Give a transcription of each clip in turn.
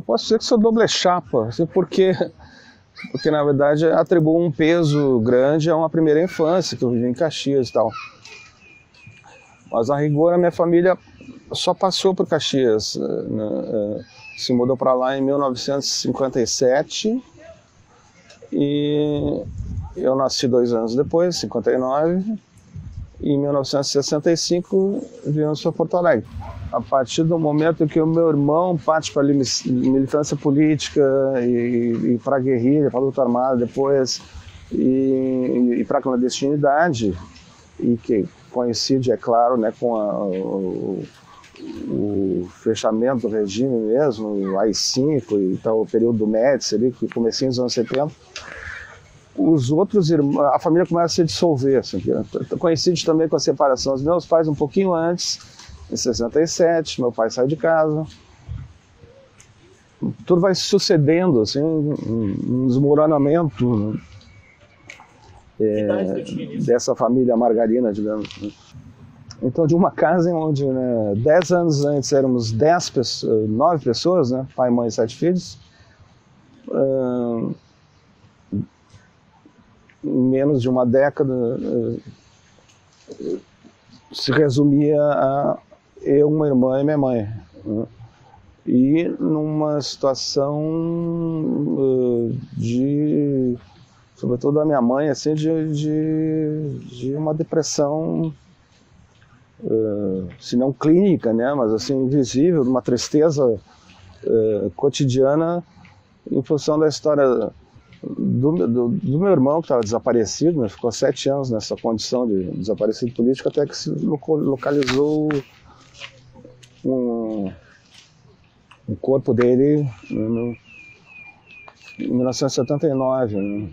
posso dizer que sou doble chapa, assim, porque na verdade atribuo um peso grande a uma primeira infância, que eu vivi em Caxias e tal. Mas a rigor a minha família só passou por Caxias, né? Se mudou para lá em 1957 e eu nasci 2 anos depois, 59, e em 1965 viemos para Porto Alegre. A partir do momento que o meu irmão parte para a militância política e para a guerrilha, para a luta armada depois, e para a clandestinidade, e que coincide, é claro, né, com o fechamento do regime mesmo, o AI-5 e tal, o período do Médici ali, que comecinho dos anos 70, os outros irmãos, a família começa a se dissolver, assim, coincide também com a separação dos meus pais um pouquinho antes, em 67, meu pai sai de casa, tudo vai sucedendo, assim, um desmoronamento dessa família margarina, digamos. Então, de uma casa onde, né, 10 anos antes éramos 9 pessoas, né, pai, mãe e 7 filhos, em menos de uma década se resumia a eu, uma irmã e minha mãe, né? E numa situação sobretudo a minha mãe, assim, de uma depressão, se não clínica, né, mas assim, invisível, uma tristeza cotidiana em função da história do meu irmão, que estava desaparecido, né, ficou 7 anos nessa condição de desaparecido político, até que se localizou um corpo dele em 1979. Né.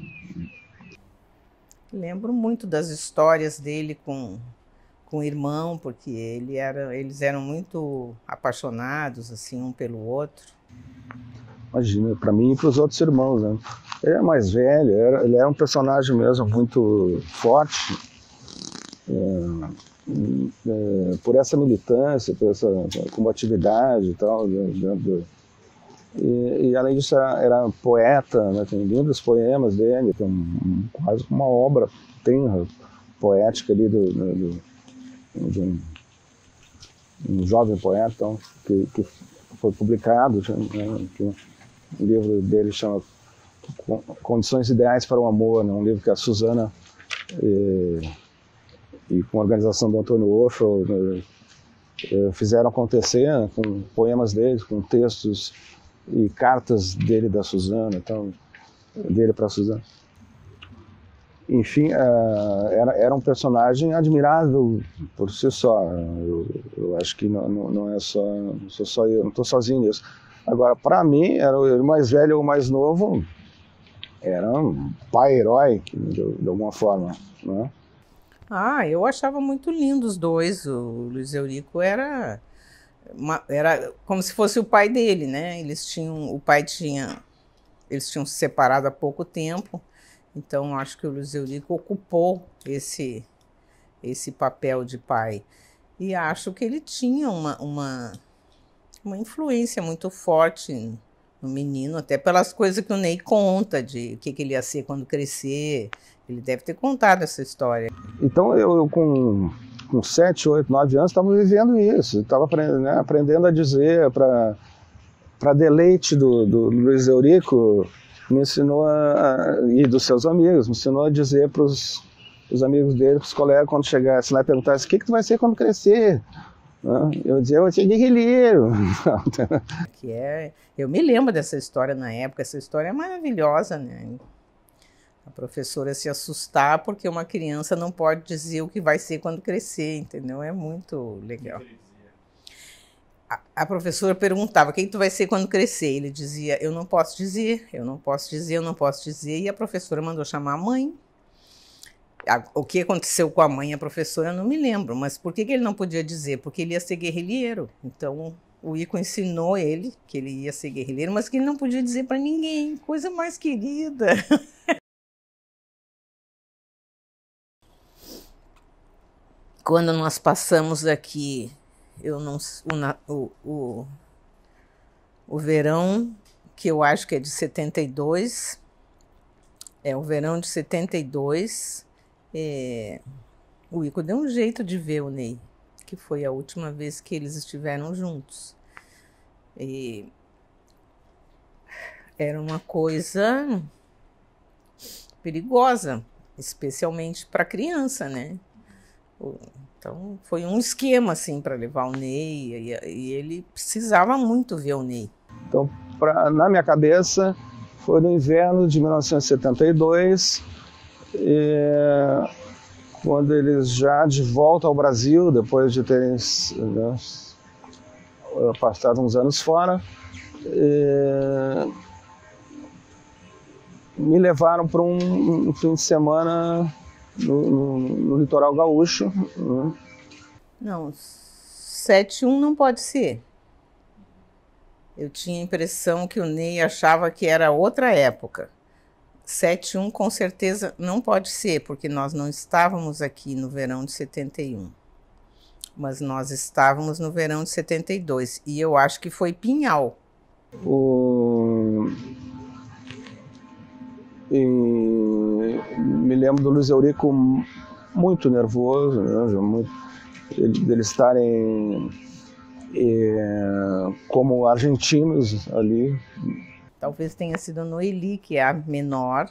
Lembro muito das histórias dele com o irmão, porque eles eram muito apaixonados assim, um pelo outro. Imagina, para mim e para os outros irmãos, né? Ele é mais velho, ele é um personagem mesmo muito forte, por essa militância, por essa combatividade e tal, e além disso era poeta, né? Tem lindos poemas dele, tem quase uma obra tenra, poética ali de um jovem poeta, então, que foi publicado, né, que o livro dele chama Condições Ideais para o Amor, né, um livro que a Suzana e com a organização do Antônio Oshel fizeram acontecer, né, com poemas dele, com textos e cartas dele da Suzana, então, dele para a Suzana. Enfim, era um personagem admirável por si só. Eu acho que não é só, não sou só eu, não estou sozinho nisso. Agora, para mim, era o mais velho ou o mais novo, era um pai herói, de alguma forma, né? Eu achava muito lindo os dois. O Luiz Eurico era como se fosse o pai dele, né? Eles tinham se separado há pouco tempo. Então, acho que o Luiz Eurico ocupou esse papel de pai. E acho que ele tinha uma influência muito forte no menino, até pelas coisas que o Ney conta, de o que ele ia ser quando crescer. Ele deve ter contado essa história. Então, eu com 7, 8, 9 anos, estava vivendo isso. Estava aprendendo a dizer, para deleite do Luiz Eurico, me ensinou e dos seus amigos, me ensinou a dizer para os amigos dele, para os colegas, quando chegasse lá e perguntasse o que tu vai ser quando crescer? Eu dizia, eu vou ser guerrilheiro. Eu me lembro dessa história na época, essa história é maravilhosa, né? A professora se assustar porque uma criança não pode dizer o que vai ser quando crescer, entendeu? É muito legal. A professora perguntava, o que tu vai ser quando crescer? Ele dizia, eu não posso dizer, eu não posso dizer, eu não posso dizer. E a professora mandou chamar a mãe. O que aconteceu com a mãe e a professora, eu não me lembro. Mas por que ele não podia dizer? Porque ele ia ser guerrilheiro. Então, o Ico ensinou ele que ele ia ser guerrilheiro, mas que ele não podia dizer para ninguém. Coisa mais querida. Quando nós passamos aqui, o verão que eu acho que é de 72, o verão de 72, o Ico deu um jeito de ver o Ney, que foi a última vez que eles estiveram juntos. E era uma coisa perigosa, especialmente para criança, né? Então foi um esquema assim para levar o Ney, e ele precisava muito ver o Ney. Então, na minha cabeça, foi no inverno de 1972, quando eles já de volta ao Brasil, depois de terem, né, passado uns anos fora, me levaram para um fim de semana no litoral gaúcho. Não, 71 não pode ser. Eu tinha a impressão que o Ney achava que era outra época. 71 com certeza não pode ser, porque nós não estávamos aqui no verão de 71. Mas nós estávamos no verão de 72. E eu acho que foi Pinhal. Me lembro do Luiz Eurico muito nervoso, né, deles estarem como argentinos ali. Talvez tenha sido a Noeli, que é a menor,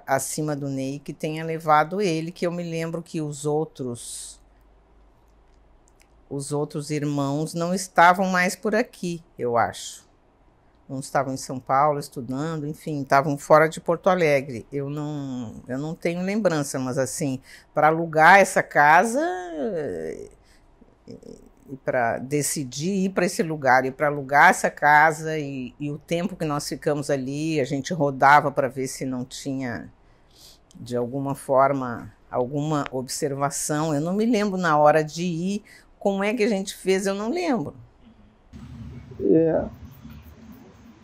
acima do Ney, que tenha levado ele, que eu me lembro que os outros irmãos não estavam mais por aqui, eu acho. Não estavam em São Paulo estudando, enfim, estavam fora de Porto Alegre. Eu não tenho lembrança, mas assim, para alugar essa casa e para decidir ir para esse lugar e para alugar essa casa e o tempo que nós ficamos ali, a gente rodava para ver se não tinha, de alguma forma, alguma observação. Eu não me lembro na hora de ir, como é que a gente fez, eu não lembro.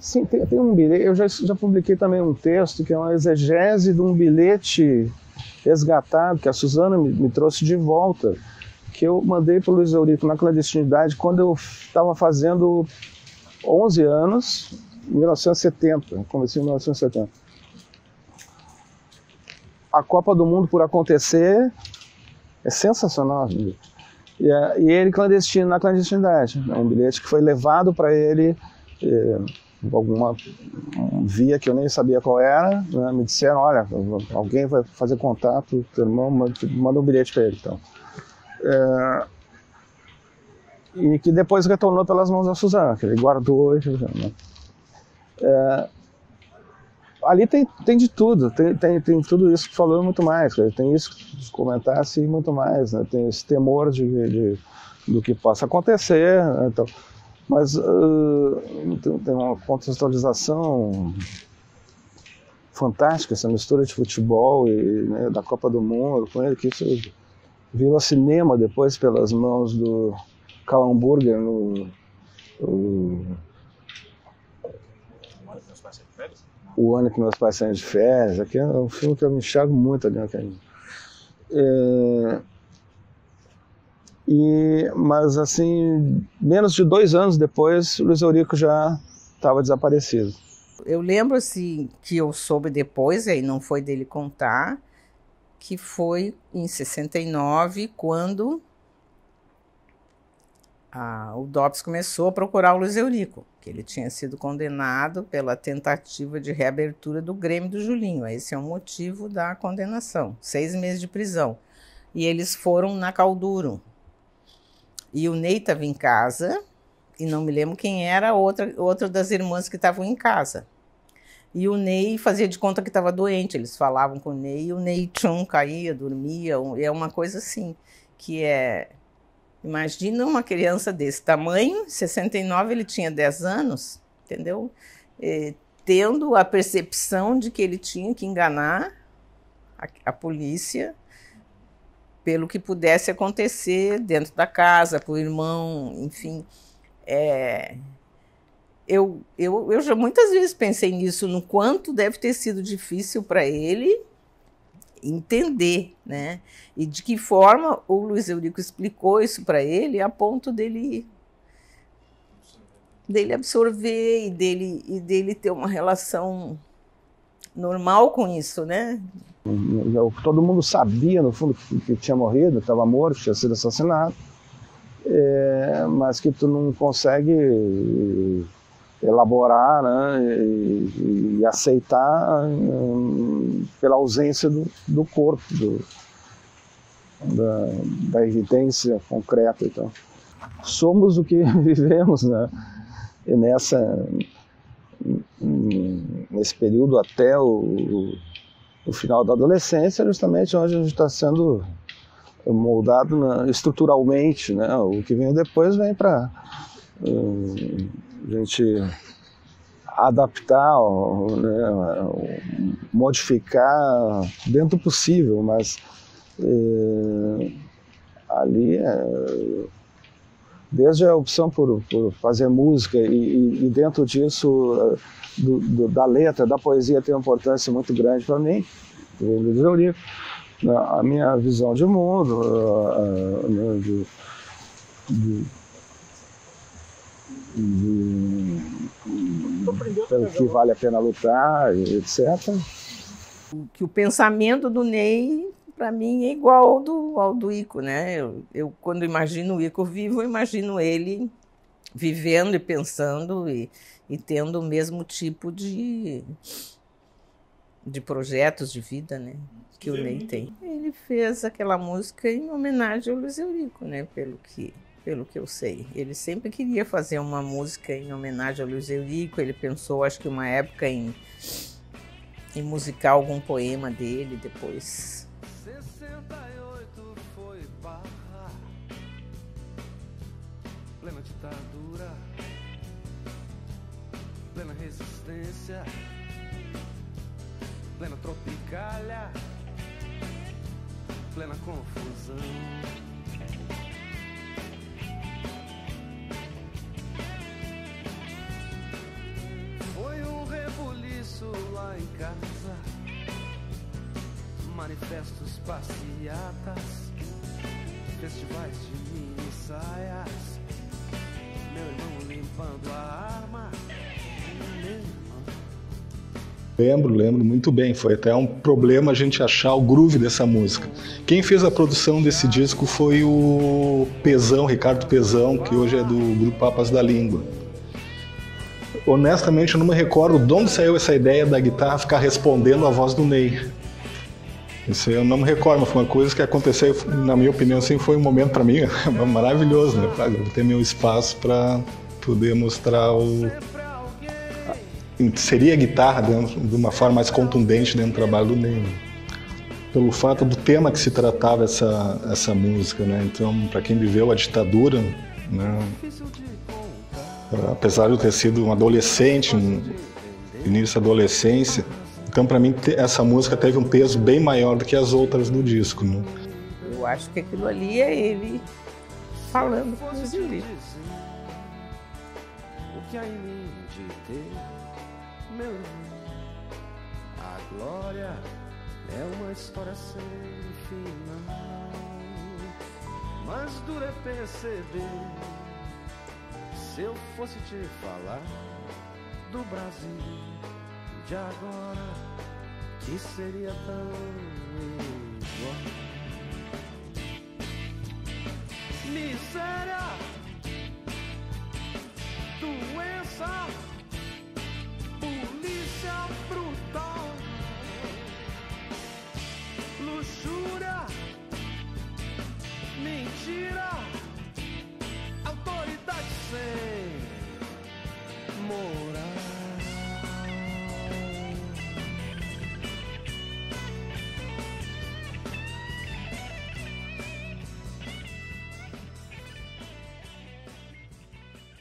Sim, tem um bilhete, eu já publiquei também um texto que é uma exegese de um bilhete resgatado que a Suzana me trouxe de volta, que eu mandei para o Luiz Eurico na clandestinidade quando eu estava fazendo 11 anos, em 1970, comecei em 1970. A Copa do Mundo por acontecer é sensacional. E ele clandestino na clandestinidade. É um bilhete que foi levado para ele, alguma via que eu nem sabia qual era, né? Me disseram, olha, alguém vai fazer contato, teu irmão manda um bilhete para ele. Então. E que depois retornou pelas mãos da Suzana, que ele guardou. Né? Ali tem de tudo, tem tudo isso que falou, muito mais. Tem isso que comentasse e muito mais. Né? Tem esse temor do que possa acontecer. Né? Então, mas tem uma contextualização fantástica, essa mistura de futebol e, né, da Copa do Mundo com ele, que isso virou cinema depois pelas mãos do Karl Hamburger O Ano que Meus Pais Saíram de Férias. Aqui é um filme que eu me enxergo muito ali naquele. Mas assim, menos de 2 anos depois, o Luiz Eurico já estava desaparecido. Eu lembro assim, que eu soube depois, aí não foi dele contar, que foi em 69, quando o DOPS começou a procurar o Luiz Eurico, que ele tinha sido condenado pela tentativa de reabertura do Grêmio do Julinho. Esse é o motivo da condenação, 6 meses de prisão. E eles foram na Calduro. E o Ney estava em casa, e não me lembro quem era outra das irmãs que estavam em casa. E o Ney fazia de conta que estava doente, eles falavam com o Ney, e o Ney caía, dormia, é uma coisa assim, que é... Imagina uma criança desse tamanho, em 69 ele tinha 10 anos, entendeu? Tendo a percepção de que ele tinha que enganar a polícia pelo que pudesse acontecer dentro da casa, para o irmão, enfim. Eu já muitas vezes pensei nisso, no quanto deve ter sido difícil para ele entender, né? E de que forma o Luiz Eurico explicou isso para ele a ponto dele dele absorver e dele ter uma relação normal com isso, né? Todo mundo sabia, no fundo, que tinha morrido, estava morto, tinha sido assassinado, mas que tu não consegue elaborar, né, e aceitar pela ausência do corpo, da evidência concreta. Então, somos o que vivemos, né? E nesse período até o final da adolescência, justamente onde a gente está sendo moldado estruturalmente, né? O que vem depois vem para a gente adaptar, né? Modificar dentro do possível, mas ali desde a opção por fazer música e dentro disso da letra, da poesia tem uma importância muito grande para mim, o Luiz Eurico, a minha visão de mundo, pelo que vale a pena lutar, etc. Que o pensamento do Ney, para mim, é igual ao do Ico, né? Eu, quando imagino o Ico vivo, eu imagino ele vivendo e pensando e tendo o mesmo tipo de projetos de vida, né, que o Ney tem. Ele fez aquela música em homenagem ao Luiz Eurico, né, pelo que eu sei. Ele sempre queria fazer uma música em homenagem ao Luiz Eurico. Ele pensou, acho que uma época, em musicar algum poema dele depois. 68 foi barra, plena ditadura, plena resistência, plena tropicália, plena confusão. Foi um rebuliço lá em casa, manifestos, passeatas, festivais de mini saias, meu irmão limpando a arma, Lembro muito bem, foi até um problema a gente achar o groove dessa música. Quem fez a produção desse disco foi o Pezão, Ricardo Pezão, que hoje é do grupo Papas da Língua. Honestamente, eu não me recordo de onde saiu essa ideia da guitarra ficar respondendo a voz do Ney. Isso eu não me recordo, mas foi uma coisa que aconteceu, na minha opinião, assim, foi um momento para mim maravilhoso, né? Para ter meu espaço para poder mostrar inserir a guitarra de uma forma mais contundente dentro do trabalho do Ney. Pelo fato do tema que se tratava essa música, né? Então, para quem viveu a ditadura, né? Apesar de eu ter sido um adolescente, início da adolescência, então para mim essa música teve um peso bem maior do que as outras do disco, né? Eu acho que aquilo ali é ele falando com os Eurico. O que há em mim de ter, meu irmão, a glória é uma história sem final, mas duro é perceber. Se eu fosse te falar do Brasil de agora, que seria tão igual. Miséria